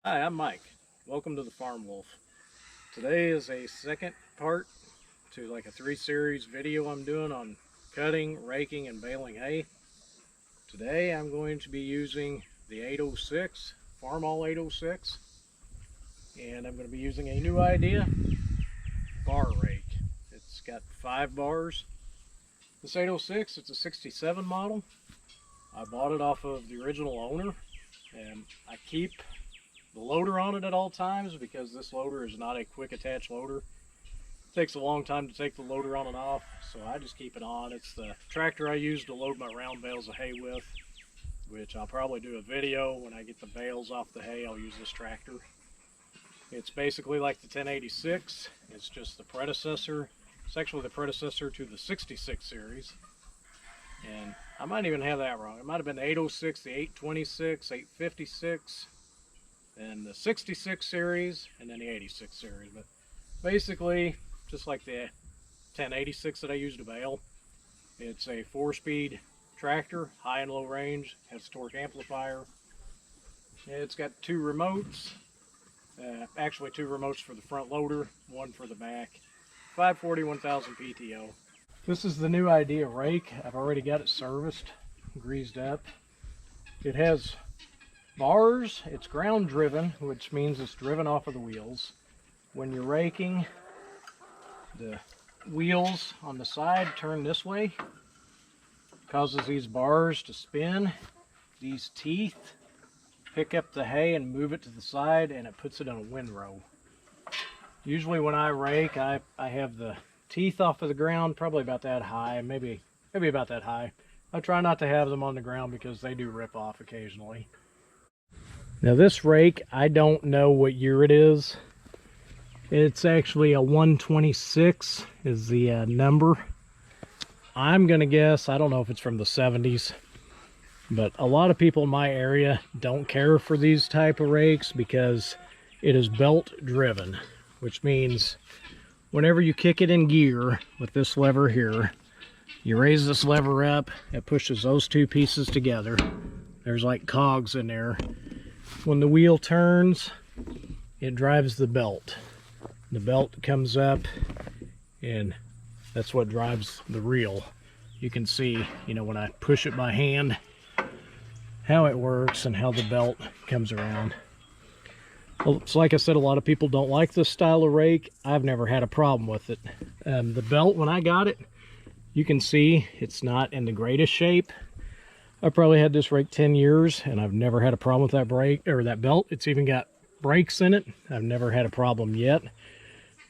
Hi, I'm Mike. Welcome to the Farm Wolf. Today is a second part to like a 3-series video I'm doing on cutting, raking, and baling hay. Today I'm going to be using the 806, Farmall 806, and I'm going to be using a new idea, bar rake. It's got 5 bars. This 806, it's a 67 model. I bought it off of the original owner, and I keep the loader on it at all times because this loader is not a quick attach loader. It takes a long time to take the loader on and off, so I just keep it on. It's the tractor I use to load my round bales of hay with, which I'll probably do a video when I get the bales off the hay. I'll use this tractor. It's basically like the 1086. It's just the predecessor. It's actually the predecessor to the 66 series. And I might even have that wrong. It might have been the 806, the 826, 856, and the 66 series, and then the 86 series. But basically, just like the 1086 that I use to bale, it's a 4-speed tractor, high and low range, has a torque amplifier. It's got 2 remotes, actually 2 remotes for the front loader, 1 for the back. 540, 1000 PTO. This is the new idea rake. I've already got it serviced, greased up. It has bars. It's ground driven, which means it's driven off of the wheels. When you're raking, the wheels on the side turn this way, causes these bars to spin. These teeth pick up the hay and move it to the side, and it puts it in a windrow. Usually when I rake, I have the teeth off of the ground, probably about that high, maybe about that high. I try not to have them on the ground because they do rip off occasionally. Now this rake, I don't know what year it is. It's actually a 126 is the number. I'm gonna guess, I don't know if it's from the 70s, but a lot of people in my area don't care for these type of rakes because it is belt driven, which means whenever you kick it in gear with this lever here, you raise this lever up, it pushes those 2 pieces together. There's like cogs in there. When the wheel turns, it drives the belt. The belt comes up, and that's what drives the reel. You can see, when I push it by hand, how it works and how the belt comes around. Well, so like I said, a lot of people don't like this style of rake. I've never had a problem with it. The belt, when I got it, you can see it's not in the greatest shape. I probably had this rake 10 years, and I've never had a problem with that brake or that belt. It's even got brakes in it. I've never had a problem yet.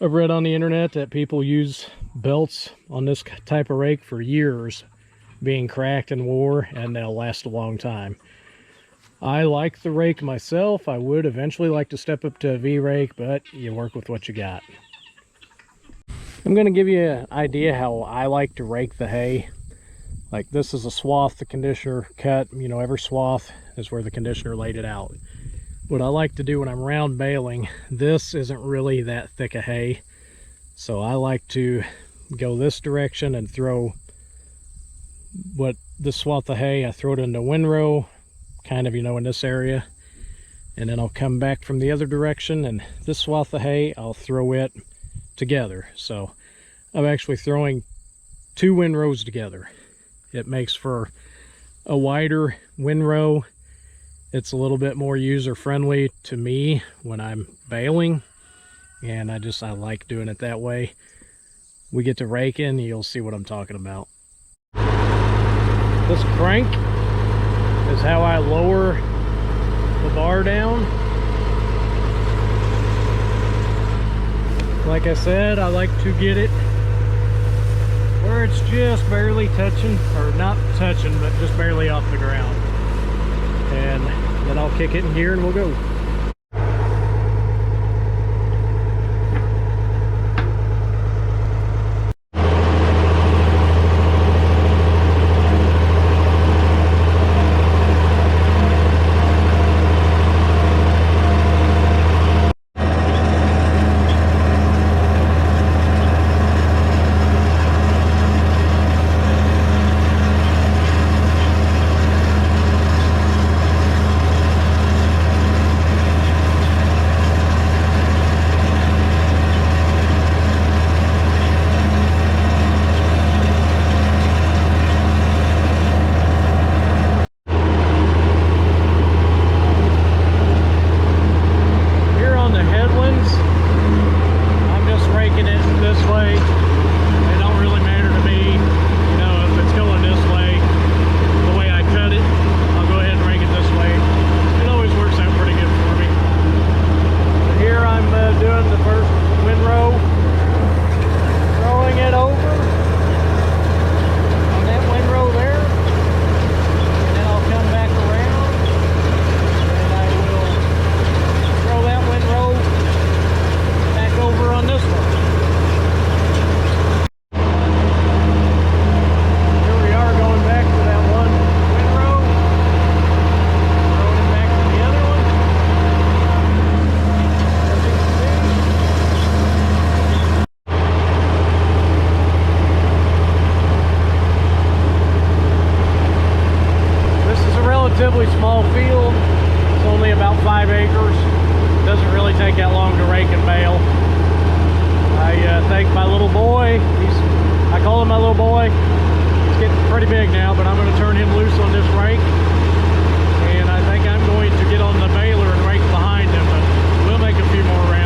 I've read on the internet that people use belts on this type of rake for years, being cracked and wore, and they'll last a long time. I like the rake myself. I would eventually like to step up to a V-rake, but you work with what you got. I'm going to give you an idea how I like to rake the hay. Like, this is a swath the conditioner cut. Every swath is where the conditioner laid it out. What I like to do when I'm round baling, this isn't really that thick of hay, so I like to go this direction and throw this swath of hay, I throw it in the windrow, kind of, in this area, and then I'll come back from the other direction, and this swath of hay, I'll throw it together. So I'm actually throwing 2 windrows together. It makes for a wider windrow. It's a little bit more user-friendly to me when I'm baling, and I like doing it that way. We get to raking, you'll see what I'm talking about. This crank is how I lower the bar down. Like I said, I like to get it where it's just barely touching, or not touching, but just barely off the ground. And then I'll kick it in gear and we'll go. take that long to rake and bale. I think my little boy, I call him my little boy. He's getting pretty big now, but I'm going to turn him loose on this rake. And I think I'm going to get on the baler and rake behind him, but we'll make a few more rounds.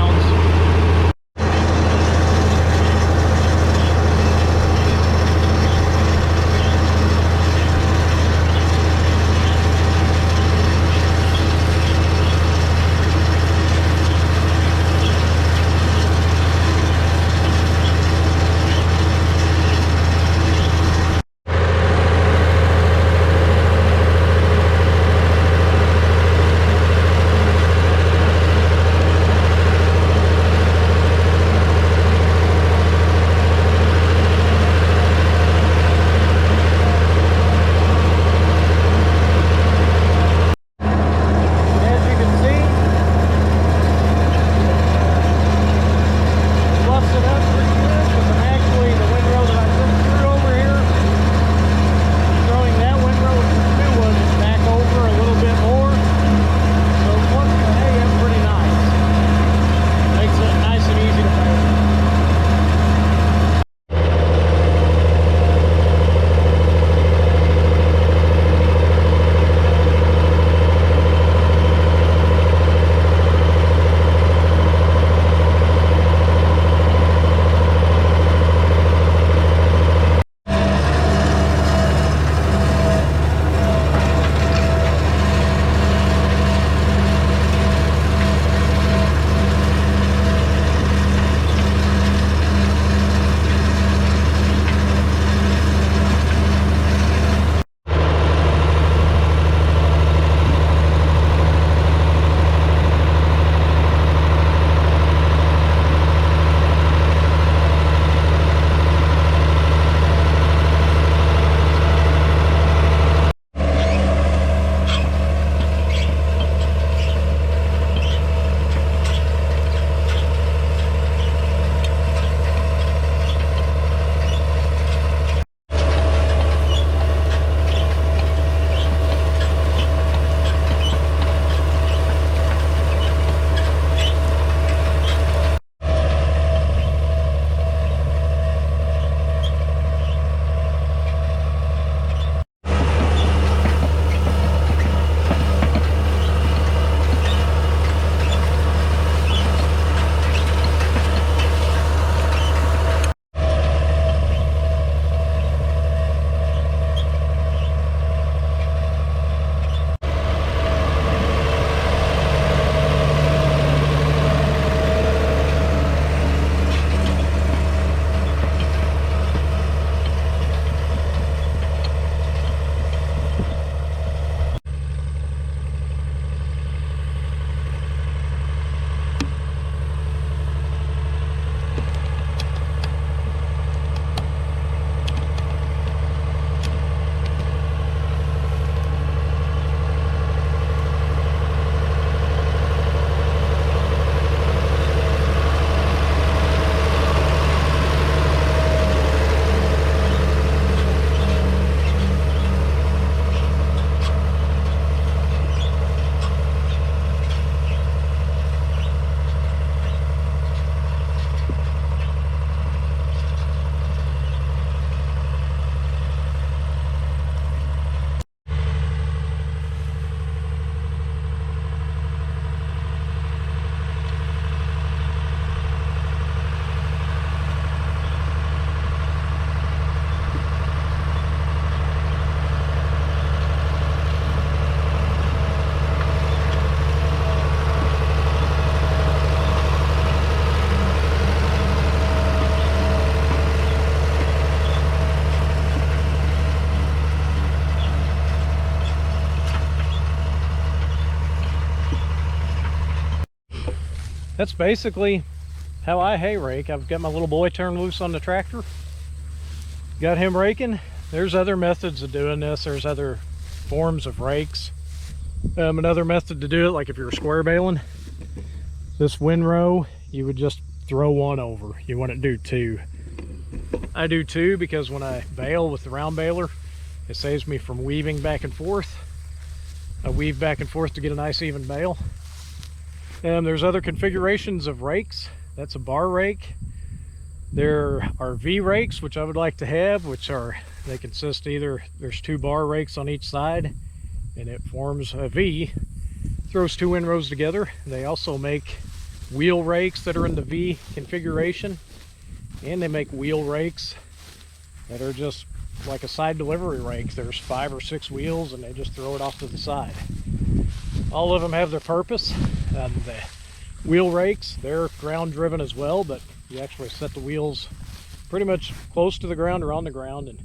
That's basically how I hay rake. I've got my little boy turned loose on the tractor, got him raking. There's other methods of doing this. There's other forms of rakes. Another method to do it, like if you're square baling, this windrow, you would just throw one over. You wouldn't do two. I do two because when I bale with the round baler, it saves me from weaving back and forth. I weave back and forth to get a nice even bale. There's other configurations of rakes. That's a bar rake. There are V rakes, which I would like to have, they consist either, there's 2 bar rakes on each side, and it forms a V, throws 2 windrows together. They also make wheel rakes that are in the V configuration, and they make wheel rakes that are just like a side delivery rake. There's 5 or 6 wheels, and they just throw it off to the side. All of them have their purpose. The wheel rakes, they're ground driven as well, but you actually set the wheels pretty much close to the ground or on the ground, and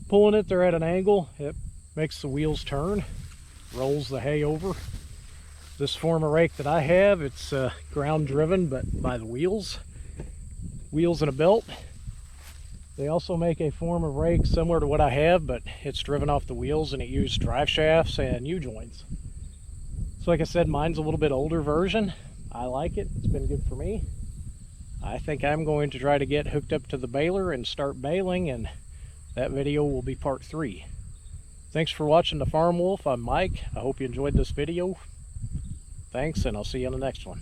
pulling it, they're at an angle. It makes the wheels turn, rolls the hay over. This form of rake that I have, it's ground driven, but by the wheels and a belt. They also make a form of rake similar to what I have, but it's driven off the wheels, and it uses drive shafts and U-joints. So like I said, mine's a little bit older version. I like it. It's been good for me. I think I'm going to try to get hooked up to the baler and start baling, and that video will be part 3. Thanks for watching the Farm Wolf. I'm Mike. I hope you enjoyed this video. Thanks, and I'll see you on the next one.